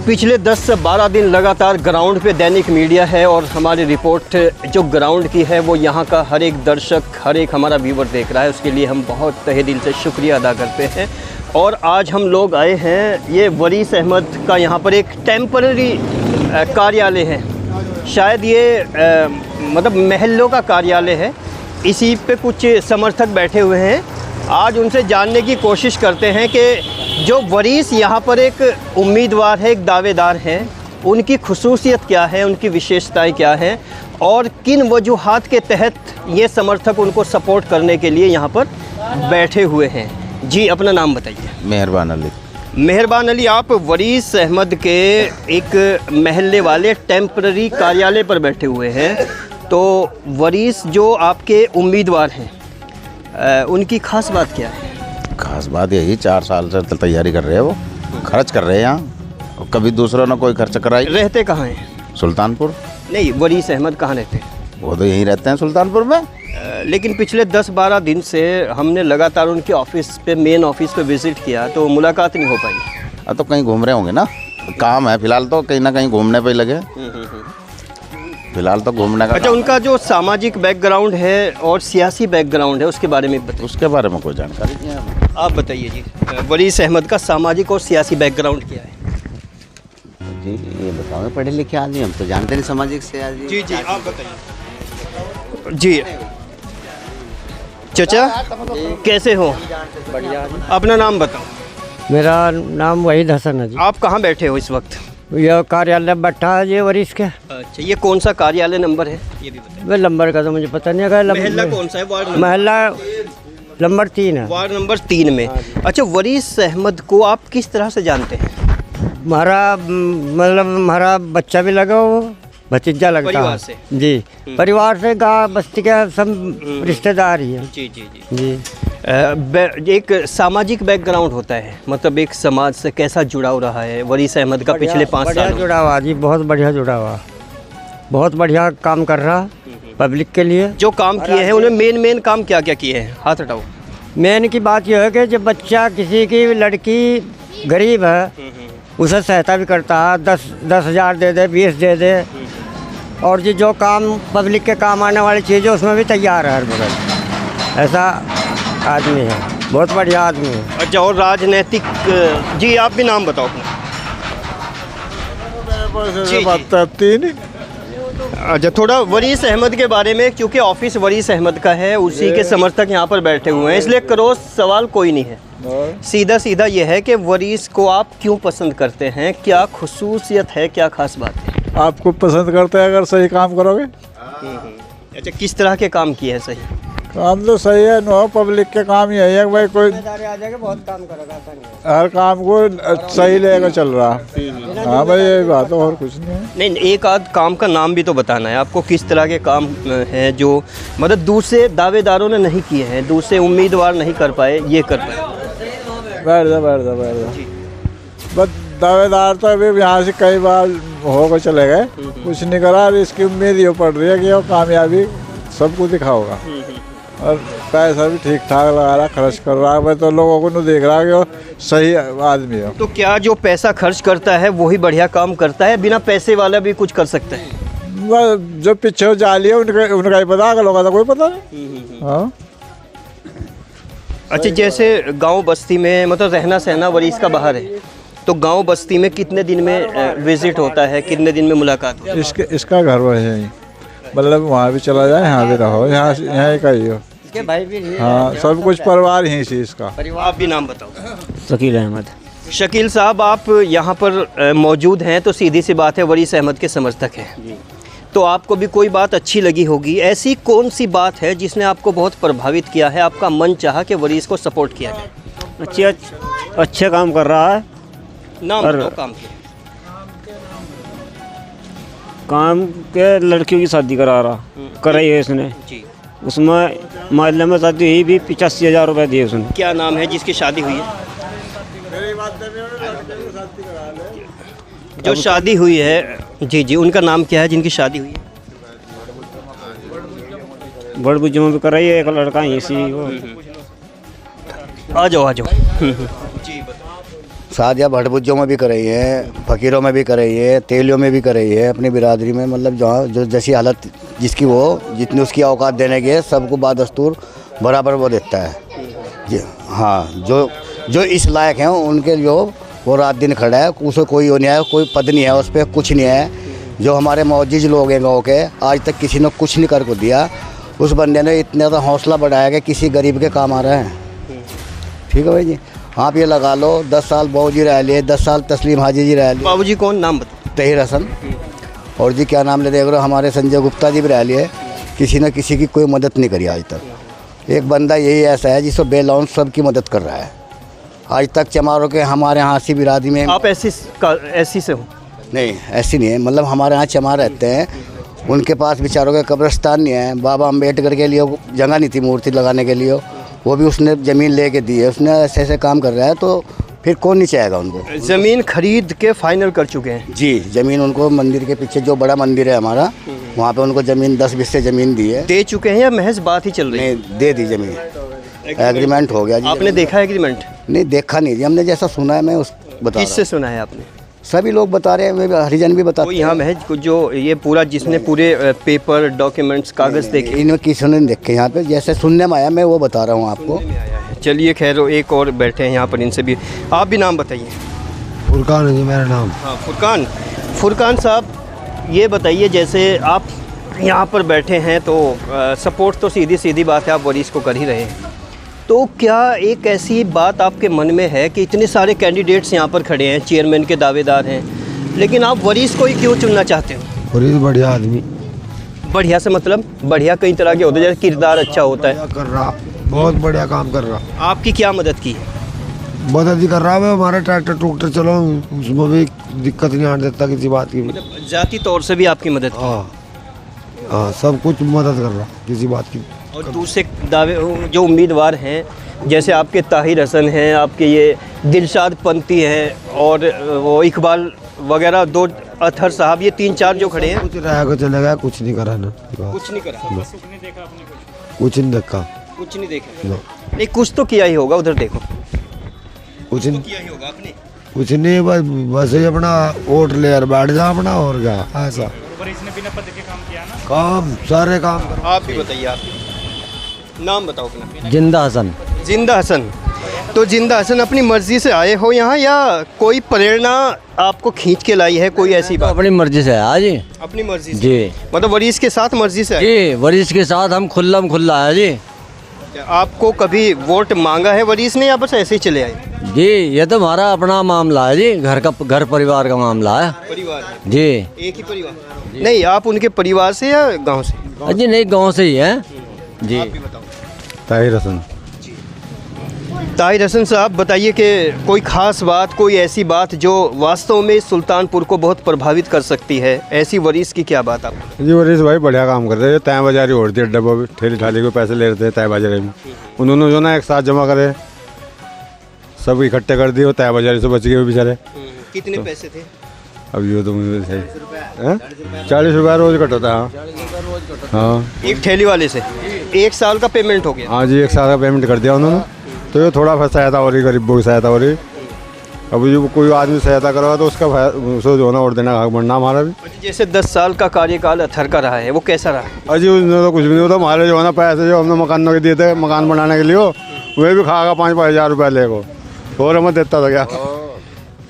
पिछले 10 से 12 दिन लगातार ग्राउंड पे दैनिक मीडिया है और हमारी रिपोर्ट जो ग्राउंड की है वो यहाँ का हर एक दर्शक, हर एक हमारा व्यूवर देख रहा है। उसके लिए हम बहुत तहे दिल से शुक्रिया अदा करते हैं। और आज हम लोग आए हैं, ये वरीस अहमद का यहाँ पर एक टेम्पररी कार्यालय है, शायद ये मतलब महल्लों का कार्यालय है। इसी पे कुछ समर्थक बैठे हुए हैं। आज उनसे जानने की कोशिश करते हैं कि जो वरीस यहाँ पर एक उम्मीदवार है, एक दावेदार हैं, उनकी खुसूसियत क्या है, उनकी विशेषताएं क्या हैं और किन वजूहात के तहत ये समर्थक उनको सपोर्ट करने के लिए यहाँ पर बैठे हुए हैं। जी, अपना नाम बताइए। मेहरबान अली। मेहरबान अली, आप वरीस अहमद के एक महल्ले वाले टेम्पररी कार्यालय पर बैठे हुए हैं। तो वरीस जो आपके उम्मीदवार हैं, उनकी खास बात क्या है? खास बात यही, 4 साल से तैयारी कर रहे हैं, वो खर्च कर रहे हैं यहाँ। कभी दूसरों ने कोई खर्च कराई। रहते कहाँ हैं? सुल्तानपुर। नहीं, वरीस अहमद कहाँ रहते हैं? वो तो यहीं रहते हैं सुल्तानपुर में। लेकिन पिछले 10-12 दिन से हमने लगातार उनके ऑफिस पे, मेन ऑफिस पे विज़िट किया तो मुलाकात नहीं हो पाई। तो कहीं घूम रहे होंगे ना, काम है फिलहाल, तो कहीं ना कहीं घूमने पे ही लगे। फिलहाल तो घूमने का। अच्छा, उनका जो सामाजिक बैकग्राउंड है और सियासी बैकग्राउंड है उसके बारे में बताइए। उसके बारे में कोई जानकारी नहीं है। आप बताइए जी, वरीस अहमद का सामाजिक और सियासी बैकग्राउंड क्या है? जी ये बताओ, पढ़े लिखे आदमी, हम तो जानते नहीं सामाजिक से आदमी। जी जी, आप बताइए। जी चाचा, कैसे हो? बढ़िया। अपना नाम बताओ। मेरा नाम वहीद हसन है जी। आप कहाँ बैठे हो इस वक्त? यह कार्यालय बैठा है ये वरीस के। अच्छा, ये कौन सा कार्यालय नंबर है ये भी बताइए। वे नंबर का तो मुझे पता नहीं है। महल्ला कौन सा है? Ward number? महल्ला नंबर 3 है। वार्ड नंबर 3 में। अच्छा, वरीस अहमद को आप किस तरह से जानते हैं? हमारा बच्चा भी लगा, वो भतीजा लगता परिवार है से? जी, परिवार से, गाँव बस्ती के सब रिश्तेदार ही है। जी जी जी जी। एक सामाजिक बैकग्राउंड होता है, मतलब एक समाज से कैसा जुड़ाव रहा है वरीस अहमद का पिछले 5 साल? जुड़ा हुआ जी, बहुत बढ़िया जुड़ा हुआ, बहुत बढ़िया काम कर रहा पब्लिक के लिए। जो काम किए हैं उन्हें मेन काम क्या क्या किए हैं? हाथ हटाओ। मेन की बात यह है कि जब बच्चा, किसी की लड़की गरीब है, उसे सहायता भी करता है। 10,000 दे दे, 20 दे दे। और जो काम पब्लिक के काम आने वाली चीज़ है उसमें भी तैयार है हर बगल। ऐसा आदमी है, बहुत बढ़िया आदमी है। अच्छा, और राजनीतिक, जी आप भी नाम बताओ अपना। अच्छा, थोड़ा वरीस अहमद के बारे में, क्योंकि ऑफिस वरीस अहमद का है, उसी के समर्थक यहाँ पर बैठे हुए हैं, इसलिए क्रॉस सवाल कोई नहीं है। सीधा यह है कि वरीस को आप क्यों पसंद करते हैं? क्या खुसूसियत है, क्या खास बात है? आपको पसंद करते हैं अगर सही काम करोगे। अच्छा, किस तरह के काम किए हैं सही? काम तो सही है, नो पब्लिक के काम ही है भाई, कोई बहुत काम करेगा, हर काम को सही लेकर चल रहा। हाँ भाई, ये बात और कुछ नहीं है। नहीं, एक आध काम का नाम भी तो बताना है आपको। किस तरह के काम हैं जो मतलब दूसरे दावेदारों ने नहीं किए हैं, दूसरे उम्मीदवार नहीं कर पाए, ये कर पाए? बैठ जा। बस दावेदार तो अभी यहाँ से कई बार होकर चले गए, कुछ नहीं करा। इसकी उम्मीद ये पड़ रही है कि वो कामयाबी सबको दिखाओगा और पैसा भी ठीक ठाक लगा रहा, खर्च कर रहा है। तो लोगों को नहीं देख रहा कि वो सही आदमी है। तो क्या जो पैसा खर्च करता है वही बढ़िया काम करता है? बिना पैसे वाला भी कुछ कर सकता है? जो पीछे जाली है उनका ही पता, अगर लोगों का कोई पता नहीं। हाँ। अच्छा, जैसे गांव बस्ती में, मतलब रहना सहना वरीस का बाहर है, तो गांव बस्ती में कितने दिन में विजिट होता है, कितने दिन में मुलाकात होती है? इसका घर वही है, मतलब वहाँ भी चला जाए, यहाँ भी रहो, यहाँ का ही हो। इसके भाई भी हाँ, सब कुछ परिवार यहीं से इसका। आप भी नाम बताओ। शकील अहमद। शकील साहब, आप यहाँ पर मौजूद हैं तो सीधी सी बात है वरीस अहमद के समर्थक हैं, तो आपको भी कोई बात अच्छी लगी होगी। ऐसी कौन सी बात है जिसने आपको बहुत प्रभावित किया है, आपका मन चाहा कि वरीस को सपोर्ट किया जाए? अच्छे काम कर रहा है। नाम बताओ काम के। काम के लड़कियों की शादी कराई है इसने जी। उसमें मोहल्ले में शादी हुई भी 85,000 रुपये दिए उसने। क्या नाम है जिसकी शादी हुई है? जो शादी हुई है, जी, उनका नाम क्या है जिनकी शादी हुई है? बड़ बुजुर्ग में भी कराई है, एक लड़का है इसी वो। आ जाओ। जी बताओ। शादियाँ भटभुज्जों में भी कराई है, फ़कीरों में भी कराई है, तेलियों में भी कराई है, अपनी बिरादरी में, मतलब जहाँ जो जैसी हालत जिसकी वो जितनी उसकी औकात देने की है, सबको बादस्तूर बराबर वो देता है जी। हाँ, जो इस लायक हैं उनके जो वो रात दिन खड़ा है, उसे कोई वो नहीं है, कोई पद नहीं है, उस पर कुछ नहीं है। जो हमारे मौजूद लोग हैं गाँव के, आज तक किसी ने कुछ नहीं कर को दिया। उस बंदे ने इतना तो हौसला बढ़ाया कि किसी गरीब के काम आ रहा है। ठीक है भाई जी, आप ये लगा लो 10 साल बाबूजी रह लिए, 10 साल तस्लीम हाजी जी रह लिए। बाबूजी कौन, नाम बताओ? तहीर हसन। और जी क्या नाम ले देख रहे हो, हमारे संजय गुप्ता जी भी रह लिए। किसी न किसी की कोई मदद नहीं करी आज तक। एक बंदा यही ऐसा है जिसको बेलौन सबकी मदद कर रहा है आज तक। चमारों के हमारे यहाँ सी बिरादरी में। आप ऐसी से हो? नहीं, ऐसी नहीं है, मतलब हमारे यहाँ चमार रहते हैं, उनके पास बेचारों के कब्रिस्तान नहीं है। बाबा अम्बेडकर के लिए जगह नहीं थी मूर्ति लगाने के लिए, वो भी उसने ज़मीन लेके दी है। उसने ऐसे ऐसे काम कर रहा है, तो फिर कौन नहीं चाहेगा उनको। ज़मीन खरीद के फाइनल कर चुके हैं जी। ज़मीन उनको मंदिर के पीछे जो बड़ा मंदिर है हमारा, वहाँ पे उनको ज़मीन 10 बिस्से ज़मीन दी है। दे चुके हैं या महज बात ही चल रही है? नहीं, दे दी ज़मीन, एग्रीमेंट हो गया जी। आपने देखा एग्रीमेंट? नहीं देखा नहीं जी, हमने जैसा सुना है मैं उस बता रहा किससे सुना है आपने? सभी लोग बता रहे हैं, हरिजन भी बताते तो यहाँ महज जो ये पूरा जिसने पूरे पेपर डॉक्यूमेंट्स कागज़ देखे, इन्हें किसी ने देखे यहाँ पे, जैसे सुनने में आया मैं वो बता रहा हूँ आपको। चलिए खैर, एक और बैठे हैं यहाँ पर, इनसे भी। आप भी नाम बताइए। फुरकान है जी मेरा नाम। हाँ, फुरकान साहब, ये बताइए, जैसे आप यहाँ पर बैठे हैं तो सपोर्ट तो सीधी बात है, आप वरीस को कर ही रहे हैं, तो क्या एक ऐसी बात आपके मन में है कि इतने सारे कैंडिडेट्स यहाँ पर खड़े हैं, चेयरमैन के दावेदार हैं, लेकिन आप वरीस को ही क्यों चुनना चाहते हो? वरीस बढ़िया आदमी। बढ़िया से मतलब? बढ़िया कई तरह के होते हैं, जैसे किरदार अच्छा होता है। कर रहा, बहुत बढ़िया काम कर रहा। आपकी क्या मदद की है? मदद ही कर रहा है, हमारा ट्रैक्टर टूक्टर चलो उसमें भी दिक्कत नहीं आने देता किसी बात की। मतलब जाती तौर से भी आपकी मदद की? हाँ, सब कुछ मदद कर रहा किसी बात की। और दूसरे दावे जो उम्मीदवार हैं, जैसे आपके ताहिर हसन हैं, आपके ये दिलशाद पंती हैं, और वो इकबाल वगैरह, 2 अतहर साहब, ये 3-4 जो खड़े हैं। कुछ रहा को चले गया, कुछ नहीं करा ना। कुछ नहीं करा? कुछ नहीं देखा। कुछ नहीं देखा? नहीं, कुछ तो किया ही होगा, उधर देखो। कुछ नहीं किया ही होगा आपने? कुछ नहीं, बस ही अपना वोट ले बैठ जा अपना, और क्या ऐसा। इसने बिना पद के काम किया ना? काम सारे काम। आप भी बताइए, आप नाम बताओ अपना। जिंदा हसन। जिंदा हसन। तो जिंदा हसन, अपनी मर्जी से आए हो यहाँ या कोई प्रेरणा आपको खींच के लाई है, कोई ऐसी बात? अपनी मर्जी से आया जी। अपनी मर्जी से जी। मतलब वरीस के साथ मर्जी से आए? जी, वरीस के साथ हम खुल्ला है जी। आपको कभी वोट मांगा है वरीस ने, या बस ऐसे ही चले आए? जी, ये तो हमारा अपना मामला है जी, घर परिवार का मामला है। परिवार जी। एक ही परिवार? नहीं, आप उनके परिवार से या गांव से? जी नहीं, गांव से ही है जी। आप भी बताओ। ताहिर हसन। ताहिर हसन साहब, बताइए कि कोई ख़ास बात, कोई ऐसी बात जो वास्तव में सुल्तानपुर को बहुत प्रभावित कर सकती है, ऐसी वरीस की क्या बात आप? जी वरीस भाई बढ़िया काम कर रहे हैं। तय बाजारी होती है, डब्बा भी ठेली ठाली को पैसे ले रहे थे तय बाजारी में, उन्होंने जो ना एक साथ जमा करे, सब इकट्ठे कर दिए, तय बाजारी से बच गए बेचारे। कितने पैसे थे? अब ये तो मुझे सही 40 रुपया रोज कट होता है। हाँ, एक ठेली वाले से 1 साल का पेमेंट हो गया? हाँ जी, 1 साल का पेमेंट कर दिया उन्होंने, तो ये थोड़ा सहायता हो रही, गरीबों की सहायता हो रही। अब जो कोई आदमी सहायता करेगा तो उसका उसको जो है ना और देना हक बनना हमारा भी। जैसे 10 साल का कार्यकाल अथर का रहा है, वो कैसा रहा? अजी उसने तो कुछ भी नहीं होता, हमारे जो है ना पैसे जो हमने मकान के दिए थे मकान बनाने के लिए, वह भी खाएगा 5-5 हज़ार रुपये लेको, और हमें देता था क्या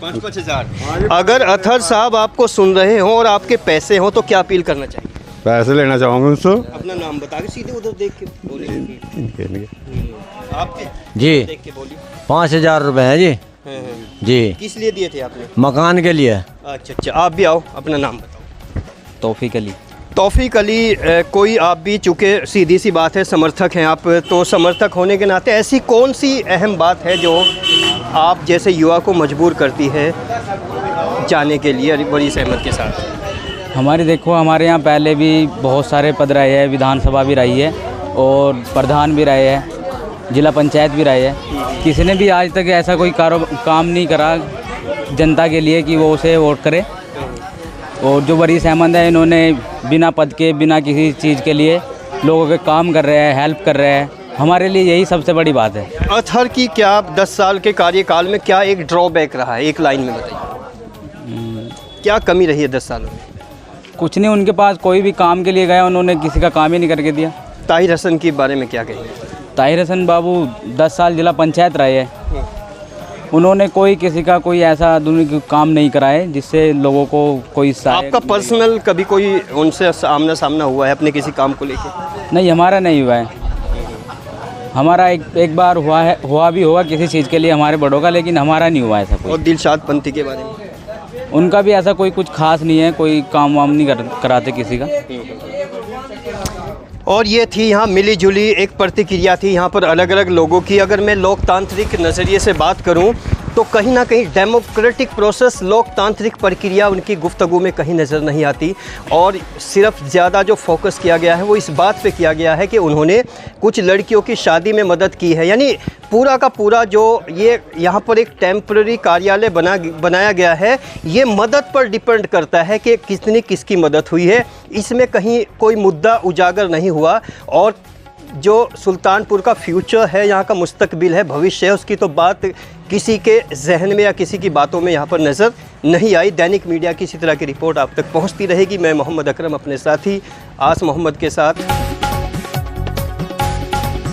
5-5 हज़ार। अगर अथर साहब आपको सुन रहे हो और आपके पैसे हो तो क्या अपील करना चाहिए? पैसे लेना चाहूँगा उससे। अपना नाम बता के सीधे उधर देख के बोलिए। आपके जी, देख के बोलिए। 5,000 रुपये है जी। जी। किस लिए दिए थे आपने? मकान के लिए। अच्छा, आप भी आओ, अपना नाम बताओ। तौफीक अली। तौफीक अली, कोई आप भी, चूँकि सीधी सी बात है, समर्थक हैं आप, तो समर्थक होने के नाते ऐसी कौन सी अहम बात है जो आप जैसे युवा को मजबूर करती है जाने के लिए वरीस अहमद के साथ? हमारे देखो, हमारे यहाँ पहले भी बहुत सारे पद रहे हैं, विधानसभा भी रही है और प्रधान भी रहे हैं, जिला पंचायत भी रहे हैं। किसी ने भी आज तक ऐसा कोई काम नहीं करा जनता के लिए कि वो उसे वोट करे। और जो वरीस अहमद है, इन्होंने बिना पद के, बिना किसी चीज़ के लिए लोगों के काम कर रहे हैं, हेल्प कर रहे हैं, हमारे लिए यही सबसे बड़ी बात है। अतहर की क्या 10 साल के कार्यकाल में क्या एक ड्रॉबैक रहा है, एक लाइन में बताइए, क्या कमी रही है 10 सालों में? कुछ नहीं, उनके पास कोई भी काम के लिए गया उन्होंने किसी का काम ही नहीं करके दिया। ताहिर हसन के बारे में क्या कहेंगे? ताहिर हसन बाबू 10 साल जिला पंचायत रहे हैं, उन्होंने कोई किसी का कोई ऐसा दुनिया काम नहीं कराए जिससे लोगों को कोई आपका पर्सनल कभी कोई उनसे आमना सामना हुआ है अपने किसी काम को लेकर? नहीं, हमारा नहीं हुआ है। हमारा एक बार हुआ भी होगा किसी चीज़ के लिए हमारे बड़ों का, लेकिन हमारा नहीं हुआ ऐसा कोई। और दिलशाद पंथी के बारे में? उनका भी ऐसा कोई कुछ खास नहीं है, कोई काम वाम नहीं कराते किसी का। और ये थी यहाँ मिली जुली एक प्रतिक्रिया थी यहाँ पर अलग अलग लोगों की। अगर मैं लोकतांत्रिक नज़रिए से बात करूँ तो कहीं ना कहीं डेमोक्रेटिक प्रोसेस, लोकतांत्रिक प्रक्रिया उनकी गुफ्तगू में कहीं नज़र नहीं आती। और सिर्फ ज़्यादा जो फोकस किया गया है वो इस बात पे किया गया है कि उन्होंने कुछ लड़कियों की शादी में मदद की है। यानी पूरा का पूरा जो ये यहाँ पर एक टेम्पररी कार्यालय बनाया गया है, ये मदद पर डिपेंड करता है कि कितनी किसकी मदद हुई है। इसमें कहीं कोई मुद्दा उजागर नहीं हुआ। और जो सुल्तानपुर का फ्यूचर है, यहाँ का मुस्तकबिल है, भविष्य है, उसकी तो बात किसी के जहन में या किसी की बातों में यहाँ पर नज़र नहीं आई। दैनिक मीडिया की इसी तरह की रिपोर्ट आप तक पहुँचती रहेगी। मैं मोहम्मद अकरम अपने साथी आस मोहम्मद के साथ